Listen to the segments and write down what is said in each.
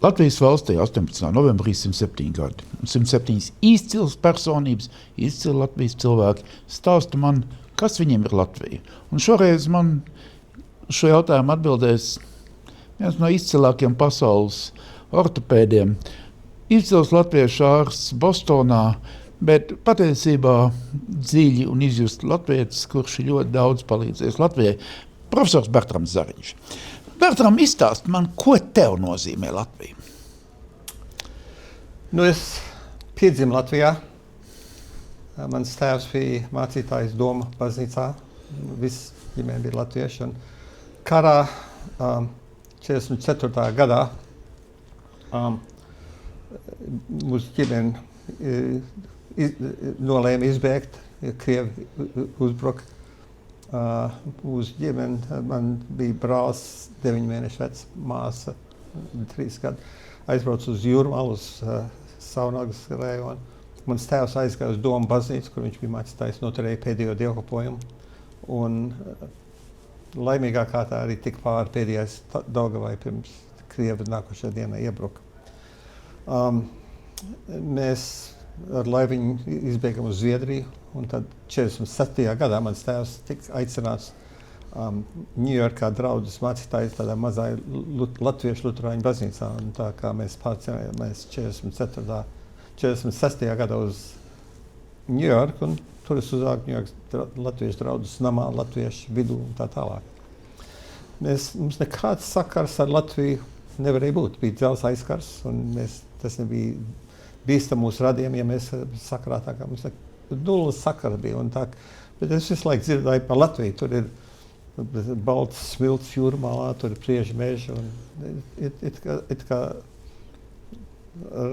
Latvijas valstī 18. novembrī 107 gadi. 107 izcils personības, izcili Latvijas cilvēki stāsta man, kas viņiem ir Latvija. Un šoreiz man šo jautājumu atbildēs viens no izcilākiem pasaules ortopēdiem. Izcils latviešu ārsts Bostonā, bet patiesībā dziļi un izjust latvietis, kurš ļoti daudz palīdzējis Latvijai. Profesors Bertrams Zariņš. Bertram, izstāst man, ko tev nozīmē Latvija? Nu, es piedzimu Latvijā. Mans tēvs bija mācītājs Doma baznīcā. Viss ģimene bija latvieši. Un karā 44. gadā mūsu ģimene nolēma izbēgt. Krievi uzbruka. Mūsu ģimene, man bija brālis 9 mēnešu vecs, māsa 3 gadu. Aizbraucu uz Jūrmalu, uz Saunagas rajonu. Mans tēvs aizgāja uz Doma baznīcu, kur viņš bija mācītājs, noturēja pēdējo dievkalpojumu. Un laimīgā kārtā arī tika pāri pēdējais Daugavai pirms Krievi nākošajā dienā iebruka. Mēs ar laiviņu izbēgam uz Zviedriju, un tad 47. gadā mans tēvs tika aicināts Ņujorkā draudzes mācītājs tādā mazā latviešu luterāņu baznīcā. Un tā kā mēs pārcēlāmies 46. gadā uz Ņujorku, un tur es uzāku Ņujorkas latviešu draudzes namā, latviešu vidū un tā tālāk. Mums nekāds sakars ar Latviju nevarēja būt. Bija dzels aizkars, un tas nebija bīstam mūsu radiem, ja mēs sakarā tā kā mums nulles sakara bija. Un tā, bet es visu laiku dzirdēju par Latviju. Tur ir balts smilts Jūrmalā, tur ir prieži meži. It kā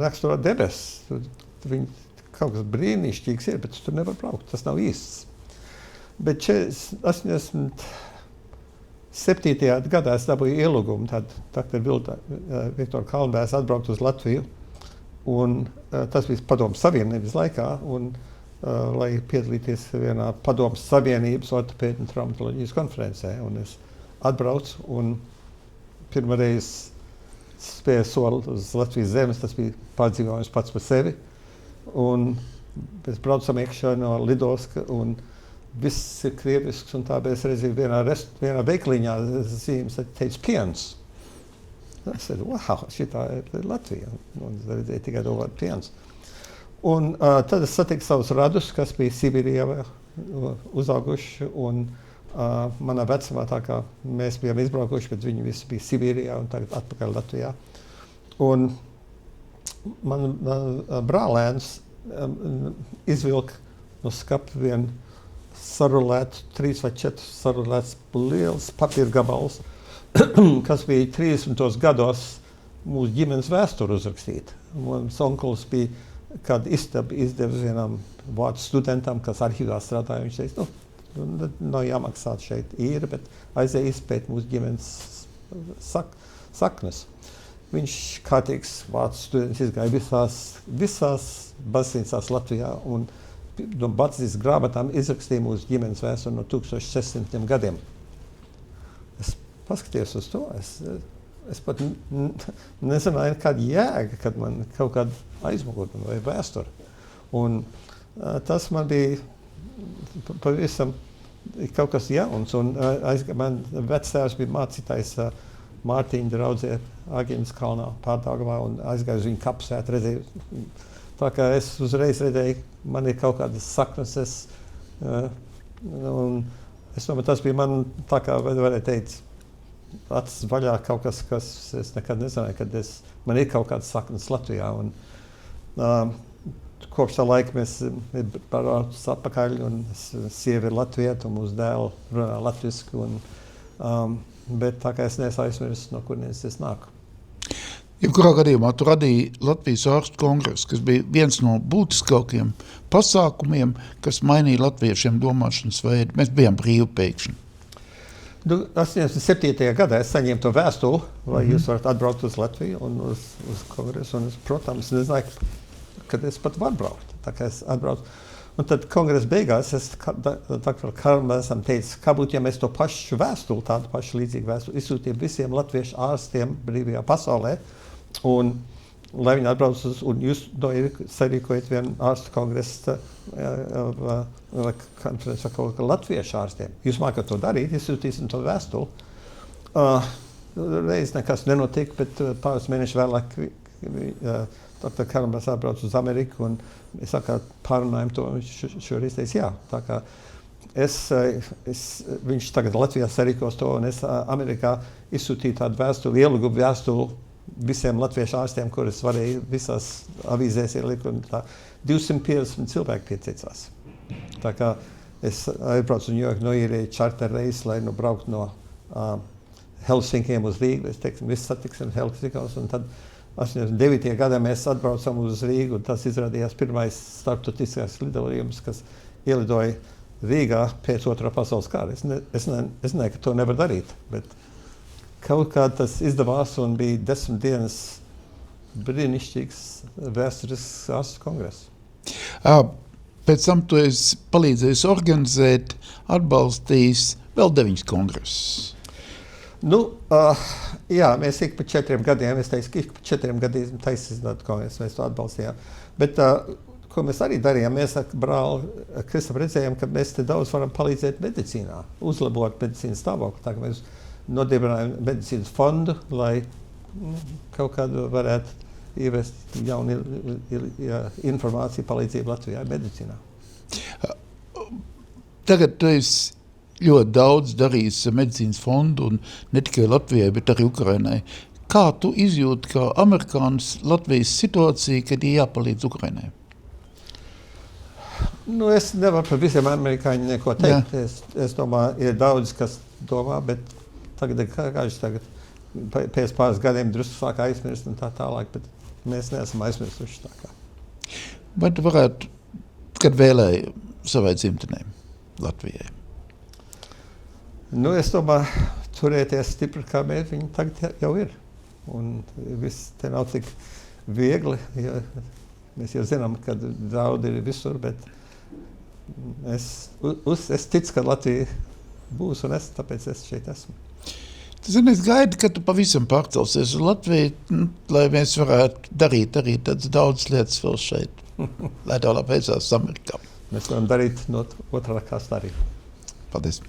raksturo debesis. Tur kaut kas brīnišķīgs ir, bet tur nevar braukt. Tas nav īsts. Bet 87. gadā es dabūju ielūgumu. Tad Viktora Kalnbērs atbraukt uz Latviju. Un tas bija Padomes Savienības laikā, un lai piedalīties vienā Padomes Savienības ortopēdu un traumatoloģijas konferencē. Un es atbraucu, un pirmoreiz spēju soli uz Latvijas zemes, tas bija pārdzīvojums pats par sevi. Un mēs braucam iekšā no Lidoska, un viss ir krievisks, un tā mēs redzēju vienā veikaliņā zīmes, teica piens. Es teicu, wow, šitā ir Latvija. Un es redzēju tikai to vārdu piens. Un tad es satiku savus radus, kas bija Sibīrijā uzauguši. Un manā vecumā, tā kā mēs bijām izbraukuši, bet viņi visi bija Sibīrijā un tagad atpakaļ Latvijā. Un man brālēns izvilka no skapa vienu sarulētu, 3 vai 4 sarulēts liels papīra gabals, kas bija 30. gados mūsu ģimenes vēsturi uzrakstīta. Mans onkulis bija kādu istabu izdevis vienam vācu studentam, kas arhīvā strādāja. Viņš teica, nav jāmaksā šeit īri, bet aizēja izpēt mūsu ģimenes saknes. Viņš kārtīgs vācu students izgāja visās baznīcās Latvijā un no baznīcas grāmatām izrakstīja mūsu ģimenes vēsturi no 1600 gadiem. Es paskatījos uz to. Es pat nezināju, kāda jēga, kad man kaut kāda aizmugurna vai vēsture. Un tas man bija pavisam kaut kas jauns. Un man vectēvs bija mācītājs Mārtiņa draudzē Agīnas kalnā Pārdaugavā un aizgāju uz viņu kapsētu, redzēju. Tā kā es uzreiz redzēju, man ir kaut kādas saknes. Un es domāju, tas bija man tā kā varēja teikt, acis vaļā kaut kas, kas es nekad nezināju, kad man ir kaut kādas saknes Latvijā. Un, kopš tā laika mēs braucam atpakaļ, un sieva ir latvieta, un mūsu dēli runā latviski. Bet tā kā es neesmu aizmirsis, no kurienes es nāku. Jebkurā gadījumā tu radīji Latvijas ārstu kongresu, kas bija viens no būtiskākajiem pasākumiem, kas mainīja latviešiem domāšanas veidu. Mēs bijām brīvi pēkšņi. 87. gadā es saņēmu to vēstuli, vai jūs varat atbraukt uz Latviju un uz kongresu. Un es, protams, nezināju, kad es pat varu braukt. Tā kā es atbraucu. Un tad kongresa beigās es doktoram Kalnbērsam teicu, kā būtu, ja mēs to pašu vēstuli, tādu pašu līdzīgu vēstuli izsūtītu visiem latviešu ārstiem brīvajā pasaulē, Un, lai viņi atbrauc un jūs sarīkojat vienu ārstu kongresu konferenci ar kaut kā latviešu ārstiem. Jūs mākat to darīt, izsūtīsim to vēstuli. Reiz nekas nenotika, bet pāris mēneši vēlāk Dr. Kalnbērs atbrauc uz Ameriku un es pārunājam to, viņš šoreiz teica jā. Tā kā viņš tagad Latvijā sarīkos to un es Amerikā izsūtīju tādu vēstuli, ielūgu vēstuli visiem latviešu ārstiem, kurus varēja visās avīzēs ielikt, un tā 250 cilvēki pieteicās. Tā kā es aizbraucu uz Ņujorku, noīrēju čarter reisi, lai braukt no Helsinkiem uz Rīgu. Es teiktu, viss satiksim Helsinkos, un tad 89. gadā mēs atbraucam uz Rīgu, un tas izrādījās pirmais starptautiskais lidojums, kas ielidoja Rīgā pēc Otrā pasaules kara. Es nezinu, ka to nevar darīt, bet kaut kā tas izdevās un bija 10 dienas brīnišķīgs vēsturisks ārstu kongress. Pēc tam tu esi palīdzējis organizēt, atbalstījis vēl 9 kongresus. Jā, mēs ik pa 4 gadiem, es teicu, ka ik pa 4 gadiem taisīsim kongresu, mēs to atbalstījām. Bet ko mēs arī darījām, mēs ar brāli Kristapu redzējām, ka mēs te daudz varam palīdzēt medicīnā, uzlabot medicīnas stāvokli. Tā kā mēs nodibinājām medicīnas fondu, lai kaut kādu varētu ievest jaunu informāciju palīdzību Latvijā medicīnā. Tagad tu esi ļoti daudz darījis medicīnas fondu, un ne tikai Latvijai, bet arī Ukrainai. Kā tu izjūti, kā amerikānis Latvijas situācija, kad ir jāpalīdz Ukrainai? Es nevaru par visiem amerikāņiem neko teikt. Es domāju, ir daudz, kas domā, bet tagad pēc pāris gadiem drusku sāk aizmirst un tā tālāk, bet mēs neesam aizmirsuši tā kā. Vai tu varētu, kad vēlēji savai dzimtenei, Latvijai? Es domāju, turēties stipri, kā viņi tagad jau ir. Un viss te nav tik viegli, jo mēs jau zinām, ka draudi ir visur, bet es ticu, ka Latvija būs, un tāpēc es šeit esmu. Es gaidu, ka tu pavisam pārcelsies uz Latviju, lai mēs varētu darīt arī tādas daudz lietas vēl šeit, lai tā labēcās Amerikā. Mēs varam darīt no otrā kāstā arī. Paldies.